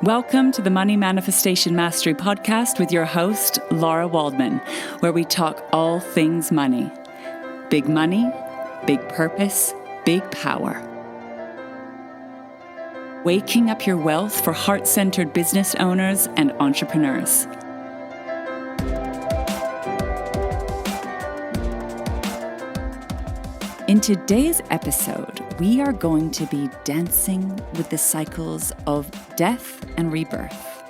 Welcome to the Money Manifestation Mastery Podcast with your host, Lara Waldman, where we talk all things money. Big money, big purpose, big power. Waking up your wealth for heart-centered business owners and entrepreneurs. In today's episode, we are going to be dancing with the cycles of death and rebirth.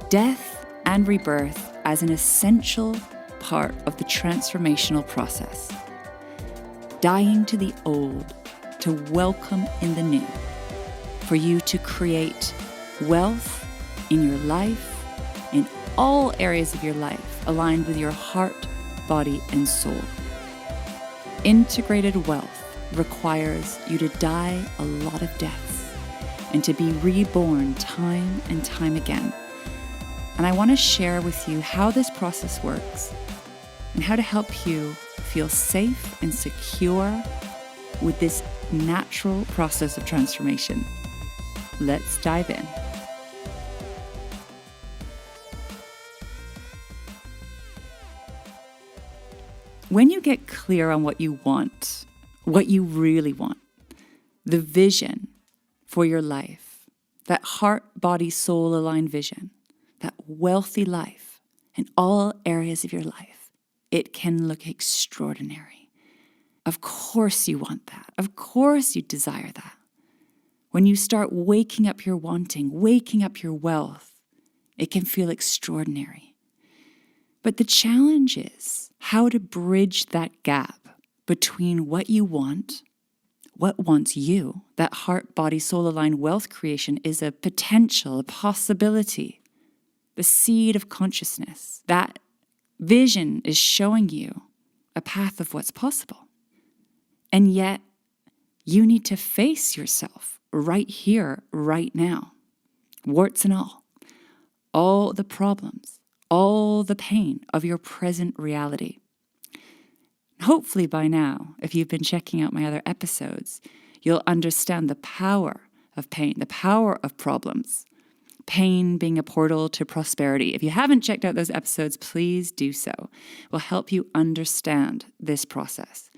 Death and rebirth as an essential part of the transformational process. Dying to the old to welcome in the new. For you to create wealth in your life, in all areas of your life, aligned with your heart, body, and soul. Integrated wealth requires you to die a lot of deaths and to be reborn time and time again. And I want to share with you how this process works and how to help you feel safe and secure with this natural process of transformation. Let's dive in. When you get clear on what you want, what you really want, the vision for your life, that heart, body, soul aligned vision, that wealthy life in all areas of your life, it can look extraordinary. Of course you want that. Of course you desire that. When you start waking up your wanting, waking up your wealth, it can feel extraordinary. But the challenge is how to bridge that gap between what you want, what wants you. That heart, body, soul aligned wealth creation is a potential, a possibility, the seed of consciousness. That vision is showing you a path of what's possible. And yet, you need to face yourself right here, right now, warts and all the problems, all the pain of your present reality. Hopefully by now, if you've been checking out my other episodes, you'll understand the power of pain, the power of problems, pain being a portal to prosperity. If you haven't checked out those episodes, please do so. It will help you understand this process.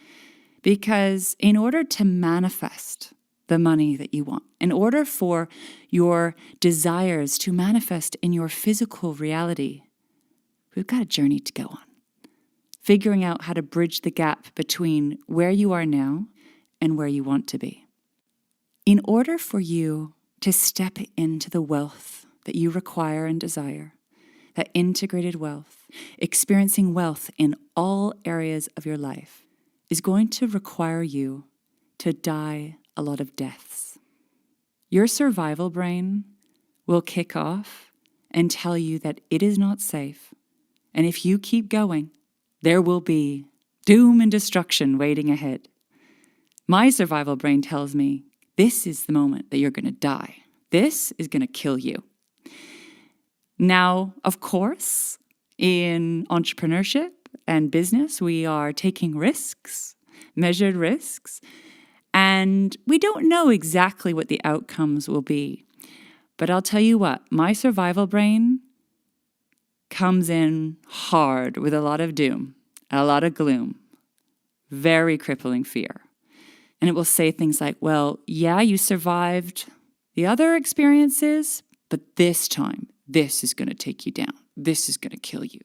Because in order to manifest the money that you want, in order for your desires to manifest in your physical reality, we've got a journey to go on. Figuring out how to bridge the gap between where you are now and where you want to be. In order for you to step into the wealth that you require and desire, that integrated wealth, experiencing wealth in all areas of your life, is going to require you to die a lot of deaths. Your survival brain will kick off and tell you that it is not safe. And if you keep going, there will be doom and destruction waiting ahead. My survival brain tells me, this is the moment that you're going to die. This is going to kill you. Now, of course, in entrepreneurship and business, we are taking risks, measured risks, and we don't know exactly what the outcomes will be. But I'll tell you what, my survival brain comes in hard with a lot of doom, a lot of gloom, very crippling fear. And it will say things like, well, yeah, you survived the other experiences, but this time, this is going to take you down. This is going to kill you.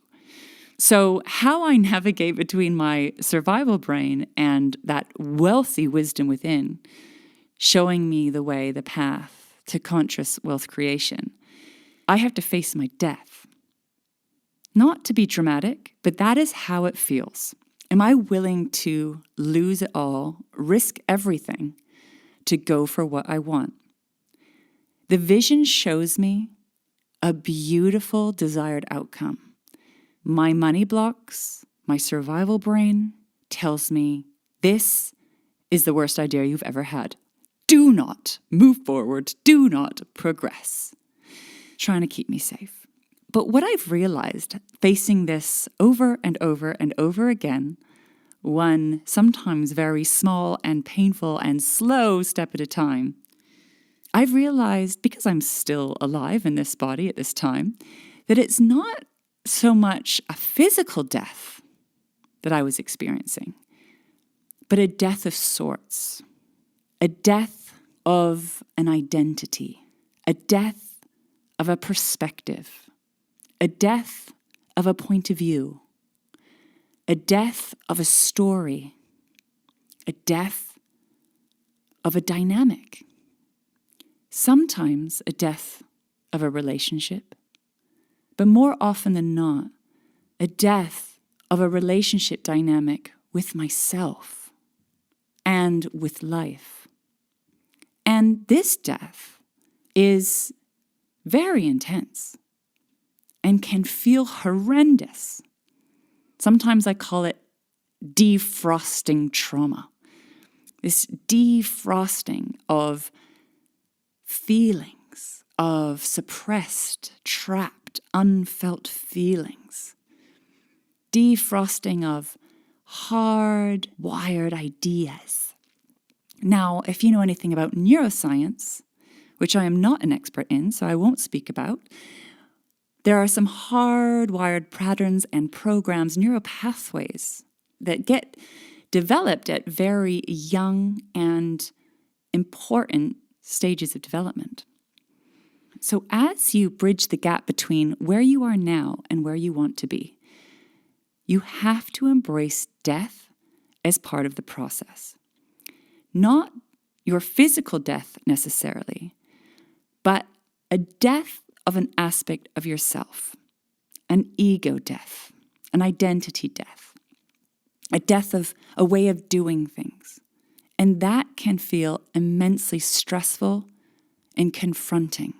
So how I navigate between my survival brain and that wealthy wisdom within, showing me the way, the path to conscious wealth creation, I have to face my death. Not to be dramatic, but that is how it feels. Am I willing to lose it all, risk everything to go for what I want? The vision shows me a beautiful desired outcome. My money blocks, my survival brain tells me this is the worst idea you've ever had. Do not move forward. Do not progress. Trying to keep me safe. But what I've realized, facing this over and over and over again, one sometimes very small and painful and slow step at a time, I've realized, because I'm still alive in this body at this time, that it's not so much a physical death that I was experiencing, but a death of sorts, a death of an identity, a death of a perspective, a death of a point of view, a death of a story, a death of a dynamic, sometimes a death of a relationship, but more often than not, a death of a relationship dynamic with myself and with life. And this death is very intense and can feel horrendous. Sometimes I call it defrosting trauma. This defrosting of feelings, of suppressed, trapped, unfelt feelings. Defrosting of hard-wired ideas. Now, if you know anything about neuroscience, which I am not an expert in, so I won't speak about, there are some hardwired patterns and programs, neuropathways, that get developed at very young and important stages of development. So as you bridge the gap between where you are now and where you want to be, you have to embrace death as part of the process. Not your physical death necessarily, but a death of an aspect of yourself, an ego death, an identity death, a death of a way of doing things. And that can feel immensely stressful and confronting.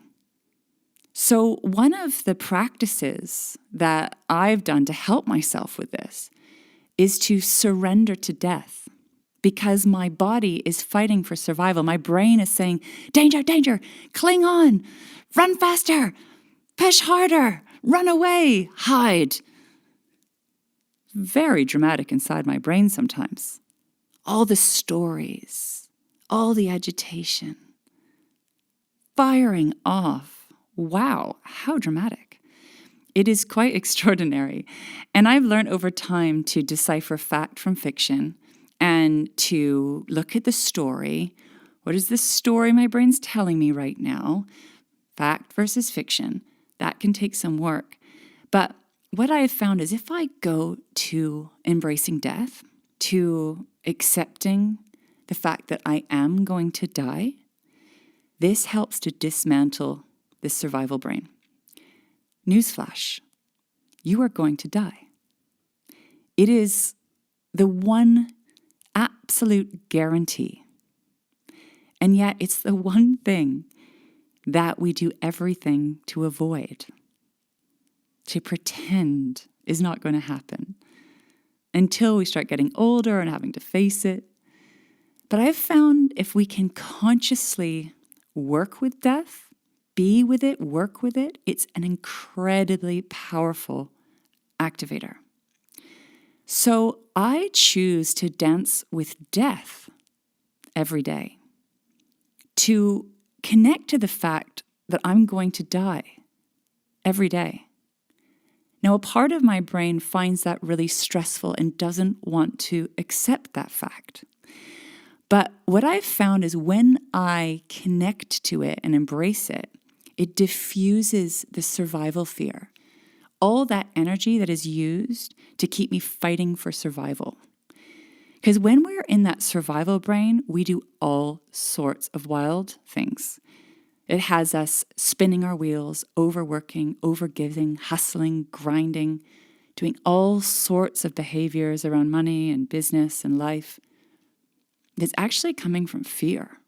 So one of the practices that I've done to help myself with this is to surrender to death, because my body is fighting for survival. My brain is saying, danger, danger, cling on, run faster, push harder, run away, hide. Very dramatic inside my brain sometimes. All the stories, all the agitation, firing off. Wow, how dramatic. It is quite extraordinary. And I've learned over time to decipher fact from fiction and to look at the story. What is the story my brain's telling me right now? Fact versus fiction. That can take some work. But what I have found is if I go to embracing death, to accepting the fact that I am going to die, this helps to dismantle this survival brain. Newsflash, you are going to die. It is the one absolute guarantee. And yet it's the one thing that we do everything to avoid, to pretend is not going to happen until we start getting older and having to face it. But I've found if we can consciously work with death, be with it, work with it, it's an incredibly powerful activator. So I choose to dance with death every day, to connect to the fact that I'm going to die every day. Now, a part of my brain finds that really stressful and doesn't want to accept that fact. But what I've found is when I connect to it and embrace it, it diffuses the survival fear, all that energy that is used to keep me fighting for survival. Because when we're in that survival brain, we do all sorts of wild things. It has us spinning our wheels, overworking, overgiving, hustling, grinding, doing all sorts of behaviors around money and business and life. It's actually coming from fear.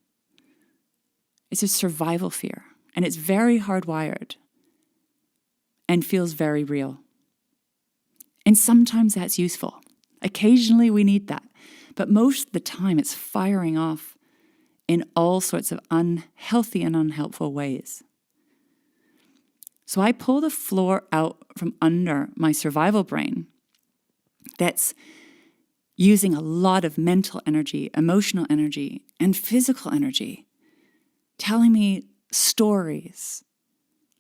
It's a survival fear, and it's very hardwired and feels very real. And sometimes that's useful. Occasionally we need that, but most of the time it's firing off in all sorts of unhealthy and unhelpful ways. So I pull the floor out from under my survival brain that's using a lot of mental energy, emotional energy, and physical energy telling me stories,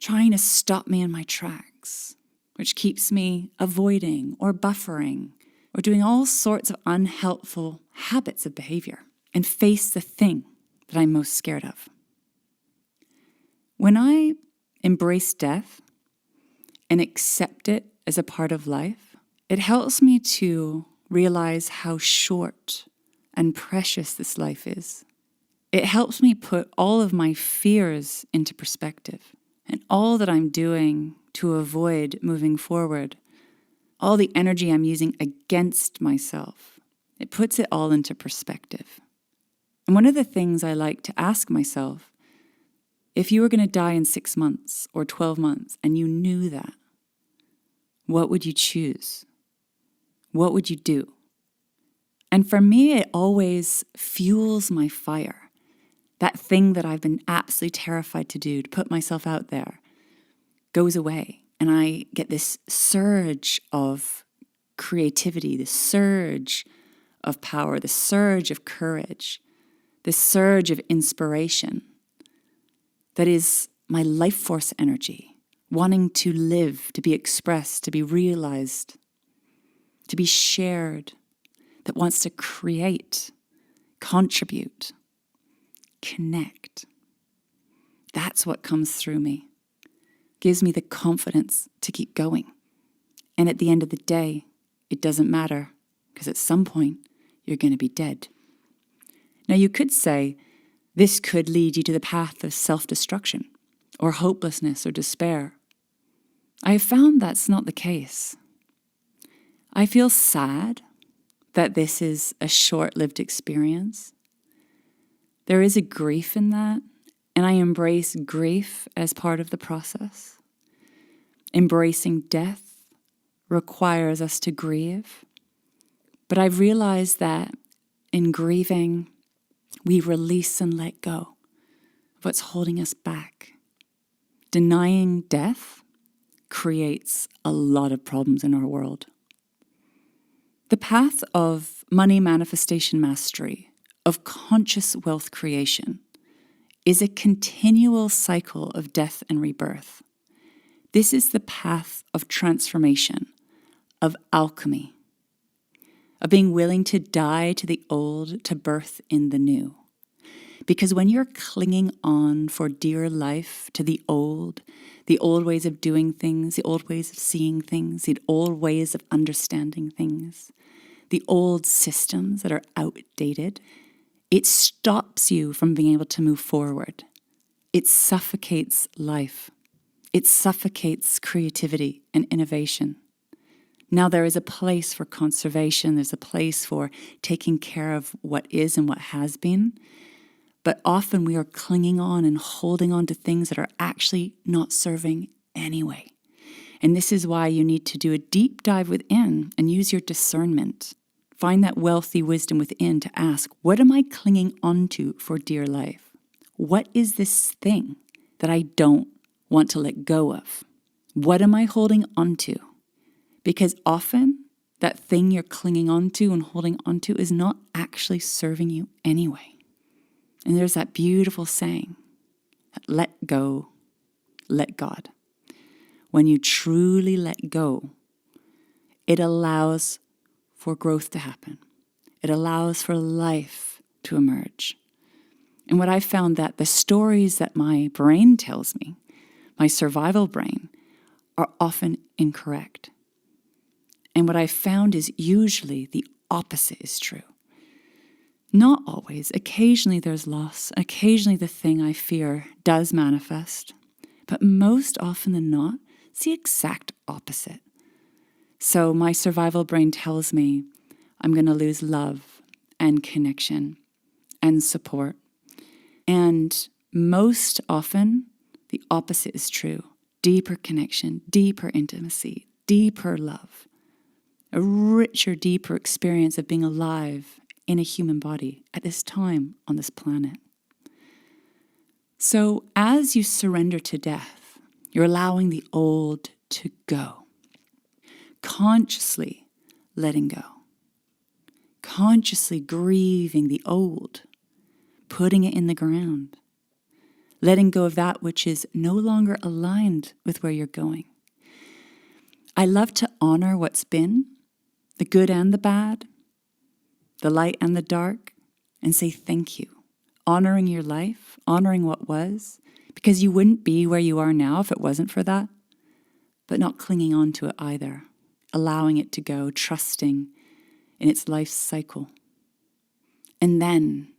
trying to stop me in my tracks, which keeps me avoiding or buffering or doing all sorts of unhelpful habits of behavior and face the thing that I'm most scared of. When I embrace death and accept it as a part of life, it helps me to realize how short and precious this life is. It helps me put all of my fears into perspective and all that I'm doing to avoid moving forward, all the energy I'm using against myself. It puts it all into perspective. And one of the things I like to ask myself, if you were going to die in 6 months or 12 months and you knew that, what would you choose? What would you do? And for me, it always fuels my fire. That thing that I've been absolutely terrified to do, to put myself out there, goes away. And I get this surge of creativity, this surge of power, this surge of courage, this surge of inspiration that is my life force energy, wanting to live, to be expressed, to be realized, to be shared, that wants to create, contribute, connect. That's what comes through me. Gives me the confidence to keep going. And at the end of the day, it doesn't matter, because at some point, you're going to be dead. Now, you could say this could lead you to the path of self-destruction or hopelessness or despair. I have found that's not the case. I feel sad that this is a short-lived experience. There is a grief in that, and I embrace grief as part of the process. Embracing death requires us to grieve, but I've realized that in grieving, we release and let go of what's holding us back. Denying death creates a lot of problems in our world. The path of money manifestation mastery, of conscious wealth creation, is a continual cycle of death and rebirth. This is the path of transformation, of alchemy, of being willing to die to the old to birth in the new. Because when you're clinging on for dear life to the old ways of doing things, the old ways of seeing things, the old ways of understanding things, the old systems that are outdated, it stops you from being able to move forward. It suffocates life. It suffocates creativity and innovation. Now there is a place for conservation. There's a place for taking care of what is and what has been. But often we are clinging on and holding on to things that are actually not serving anyway. And this is why you need to do a deep dive within and use your discernment. Find that wealthy wisdom within to ask, what am I clinging onto for dear life? What is this thing that I don't want to let go of? What am I holding onto? Because often that thing you're clinging onto and holding onto is not actually serving you anyway. And there's that beautiful saying, let go, let God. When you truly let go, it allows for growth to happen. It allows for life to emerge. And what I found that the stories that my brain tells me, my survival brain, are often incorrect. And what I found is usually the opposite is true. Not always. Occasionally there's loss. Occasionally the thing I fear does manifest. But most often than not, it's the exact opposite. So my survival brain tells me I'm going to lose love and connection and support. And most often, the opposite is true. Deeper connection, deeper intimacy, deeper love. A richer, deeper experience of being alive in a human body at this time on this planet. So as you surrender to death, you're allowing the old to go. Consciously letting go. Consciously grieving the old, putting it in the ground. letting go of that which is no longer aligned with where you're going. I love to honor what's been, the good and the bad, the light and the dark, and say thank you. Honoring your life, honoring what was, because you wouldn't be where you are now if it wasn't for that, but not clinging on to it either, allowing it to go, trusting in its life cycle. And then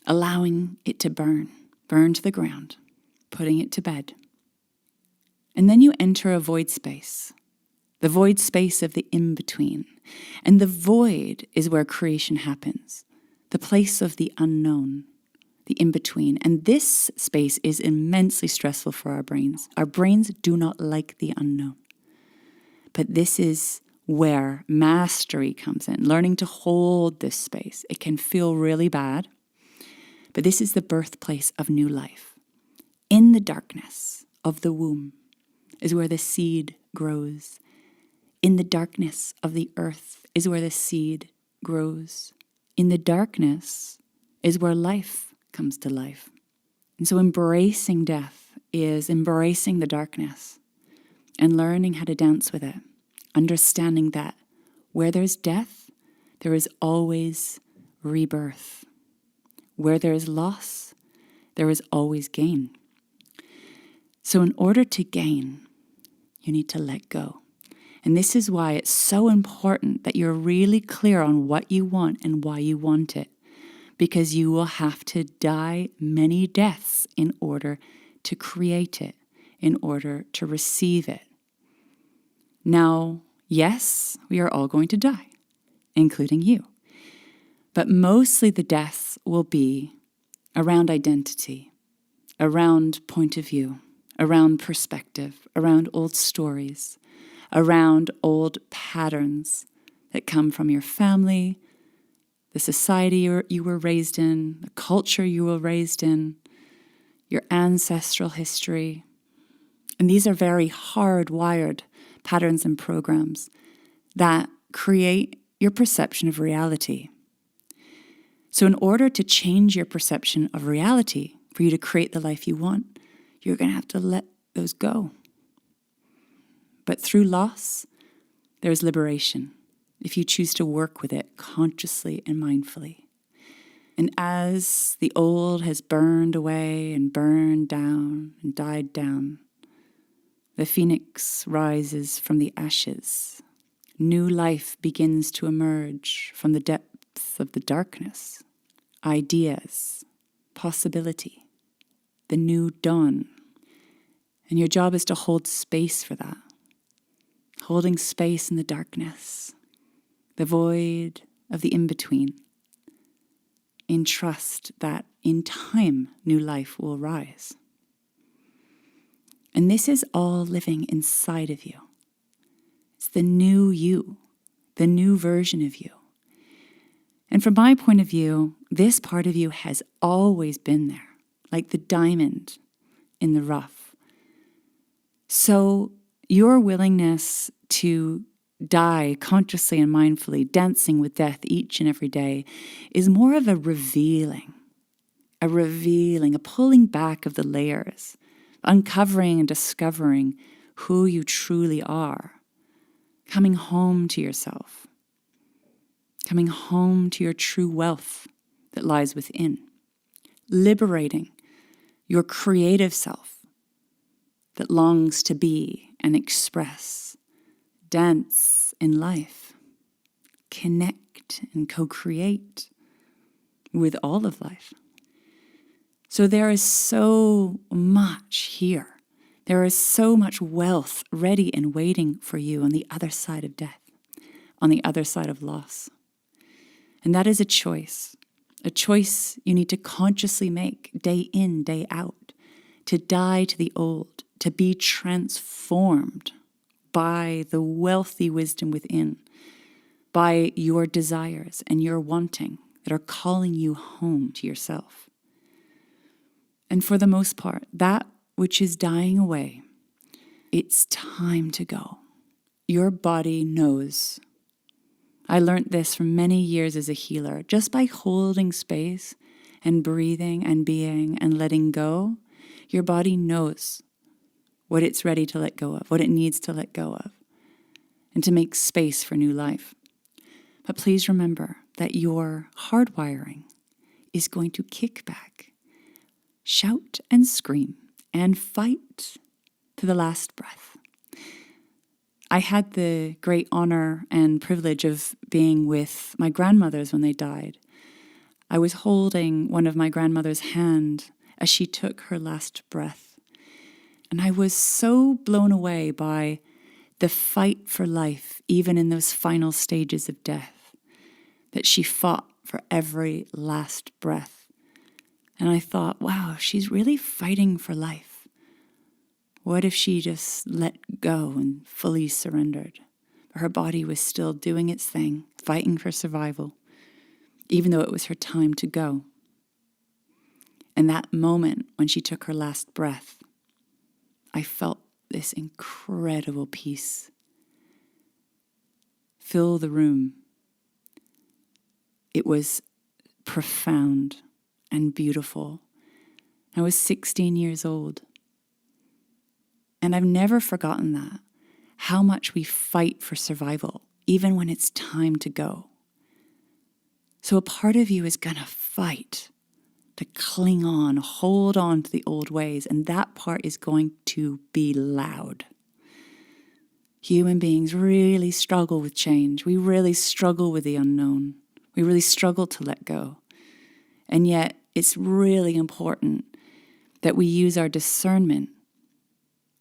allowing it to burn to the ground, putting it to bed. And then you enter a void space, the void space of the in-between. And the void is where creation happens, the place of the unknown, the in-between. And this space is immensely stressful for our brains. Our brains do not like the unknown. But this is where mastery comes in, learning to hold this space. It can feel really bad, but this is the birthplace of new life. In the darkness of the womb is where the seed grows. In the darkness of the earth is where the seed grows. In the darkness is where life comes to life. And so embracing death is embracing the darkness and learning how to dance with it, understanding that where there's death, there is always rebirth. Where there is loss, there is always gain. So in order to gain, you need to let go. And this is why it's so important that you're really clear on what you want and why you want it. Because you will have to die many deaths in order to create it, in order to receive it. Now, yes, we are all going to die, including you. But mostly the deaths will be around identity, around point of view, around perspective, around old stories, around old patterns that come from your family, the society you were raised in, the culture you were raised in, your ancestral history. And these are very hardwired patterns and programs that create your perception of reality. So in order to change your perception of reality, for you to create the life you want, you're going to have to let those go. But through loss, there's liberation, if you choose to work with it consciously and mindfully. And as the old has burned away and burned down and died down, the phoenix rises from the ashes. New life begins to emerge from the depths of the darkness. Ideas, possibility, the new dawn. And your job is to hold space for that. Holding space in the darkness, the void of the in-between, in trust that in time new life will rise. And this is all living inside of you. It's the new you, the new version of you. And from my point of view, this part of you has always been there, like the diamond in the rough. So your willingness to die consciously and mindfully, dancing with death each and every day, is more of a revealing, a pulling back of the layers, uncovering and discovering who you truly are, coming home to yourself, coming home to your true wealth that lies within, liberating your creative self that longs to be and express, dance in life, connect and co-create with all of life. So there is so much here. There is so much wealth ready and waiting for you on the other side of death, on the other side of loss. And that is a choice you need to consciously make day in, day out, to die to the old, to be transformed by the wealthy wisdom within, by your desires and your wanting that are calling you home to yourself. And for the most part, that which is dying away, it's time to go. Your body knows. I learned this from many years as a healer. Just by holding space and breathing and being and letting go, Your body knows what it's ready to let go of, what it needs to let go of, and to make space for new life. But please remember that your hardwiring is going to kick back, shout and scream, and fight to the last breath. I had the great honor and privilege of being with my grandmothers when they died. I was holding one of my grandmother's hand as she took her last breath. And I was so blown away by the fight for life, even in those final stages of death, that she fought for every last breath. And I thought, wow, she's really fighting for life. What if she just let go and fully surrendered? Her body was still doing its thing, fighting for survival, even though it was her time to go. And that moment when she took her last breath, I felt this incredible peace fill the room. It was profound and beautiful. I was 16 years old. And I've never forgotten that, how much we fight for survival, even when it's time to go. So a part of you is going to fight to cling on, hold on to the old ways, and that part is going to be loud. Human beings really struggle with change. We really struggle with the unknown. We really struggle to let go. And yet, it's really important that we use our discernment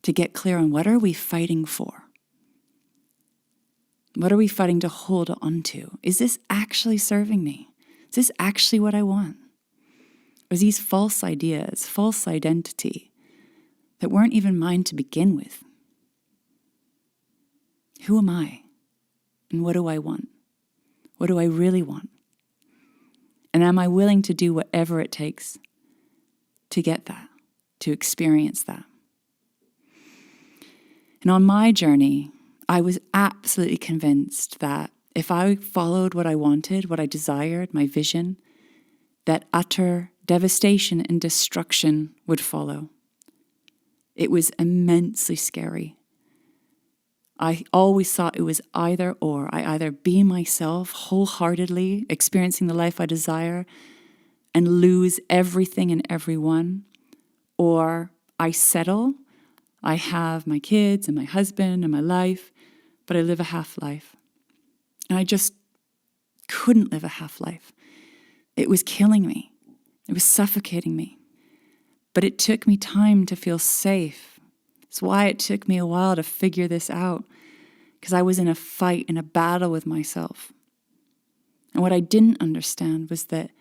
to get clear on what are we fighting for? What are we fighting to hold on to? Is this actually serving me? Is this actually what I want? Or is these false ideas, false identity that weren't even mine to begin with? Who am I? And what do I want? What do I really want? And am I willing to do whatever it takes to get that, to experience that? And on my journey, I was absolutely convinced that if I followed what I wanted, what I desired, my vision, that utter devastation and destruction would follow. It was immensely scary. I always thought it was either or. I either be myself wholeheartedly, experiencing the life I desire, and lose everything and everyone, or I settle. I have my kids and my husband and my life, but I live a half life. And I just couldn't live a half life. It was killing me. It was suffocating me. But it took me time to feel safe. It's why it took me a while to figure this out, because I was in a fight, in a battle with myself. And what I didn't understand was that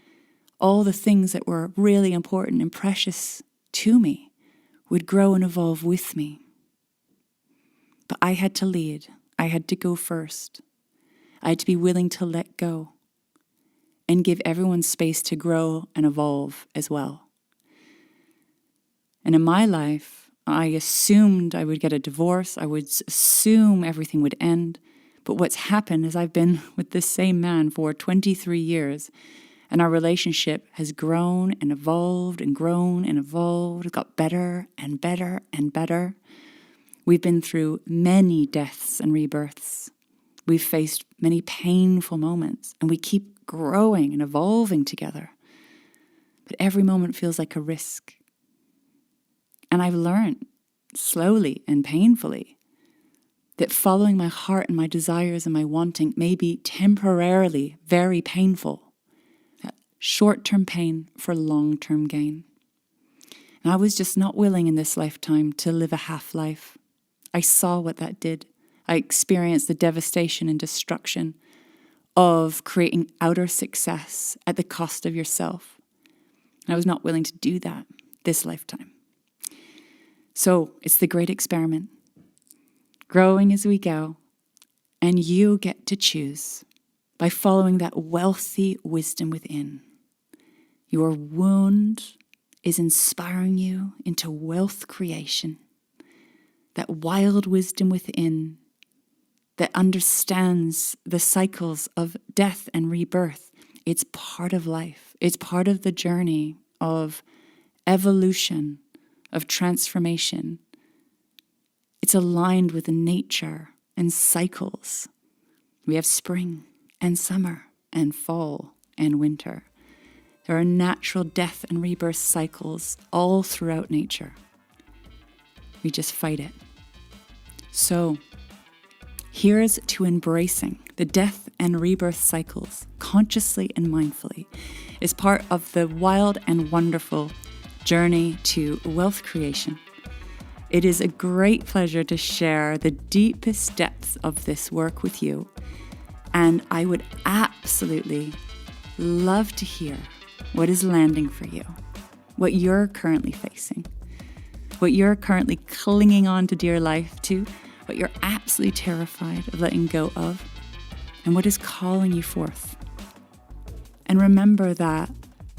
all the things that were really important and precious to me would grow and evolve with me. But I had to lead. I had to go first. I had to be willing to let go and give everyone space to grow and evolve as well. And in my life, I assumed I would get a divorce. I would assume everything would end. But what's happened is I've been with this same man for 23 years, and our relationship has grown and evolved and grown and evolved. It got better and better and better. We've been through many deaths and rebirths. We've faced many painful moments, and we keep growing and evolving together. But every moment feels like a risk. And I've learned slowly and painfully that following my heart and my desires and my wanting may be temporarily very painful. Short-term pain for long-term gain. And I was just not willing in this lifetime to live a half life. I saw what that did. I experienced the devastation and destruction of creating outer success at the cost of yourself. And I was not willing to do that this lifetime. So it's the great experiment. Growing as we go, and you get to choose by following that wealthy wisdom within. Your wound is inspiring you into wealth creation, that wild wisdom within that understands the cycles of death and rebirth. It's part of life. It's part of the journey of evolution, of transformation. It's aligned with nature and cycles. We have spring and summer and fall and winter. There are natural death and rebirth cycles all throughout nature. We just fight it. So, here's to embracing the death and rebirth cycles consciously and mindfully as part of the wild and wonderful journey to wealth creation. It is a great pleasure to share the deepest depths of this work with you, and I would absolutely love to hear what is landing for you, what you're currently facing, what you're currently clinging on to dear life to, what you're absolutely terrified of letting go of, and what is calling you forth. And remember that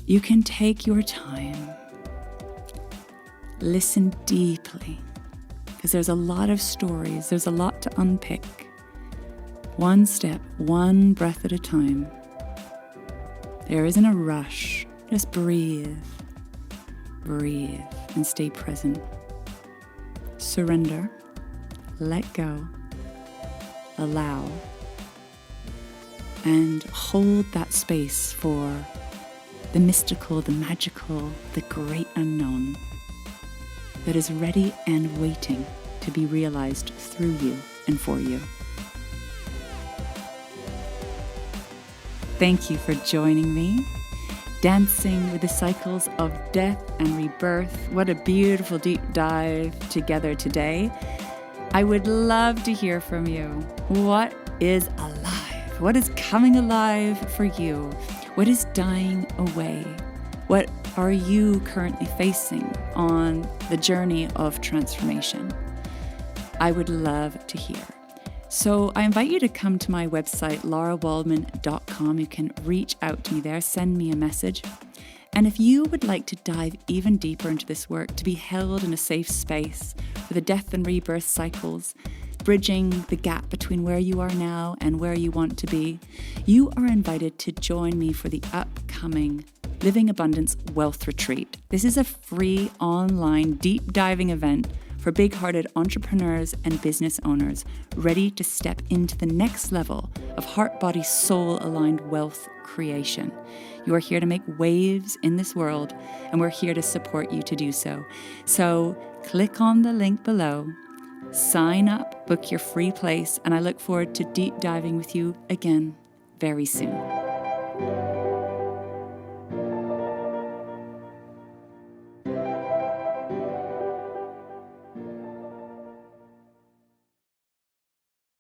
you can take your time, listen deeply, because there's a lot of stories, there's a lot to unpick. One step, one breath at a time. There isn't a rush, just breathe, and stay present. Surrender, let go, allow, and hold that space for the mystical, the magical, the great unknown that is ready and waiting to be realized through you and for you. Thank you for joining me, dancing with the cycles of death and rebirth. What a beautiful deep dive together today. I would love to hear from you. What is alive? What is coming alive for you? What is dying away? What are you currently facing on the journey of transformation? I would love to hear. So I invite you to come to my website, larawaldman.com. You can reach out to me there, send me a message. And if you would like to dive even deeper into this work, to be held in a safe space for the death and rebirth cycles, bridging the gap between where you are now and where you want to be, you are invited to join me for the upcoming Living Abundance Wealth Retreat. This is a free online deep diving event for big-hearted entrepreneurs and business owners ready to step into the next level of heart, body, soul aligned wealth creation. You are here to make waves in this world, and we're here to support you to do so. So click on the link below, sign up, book your free place, and I look forward to deep diving with you again very soon.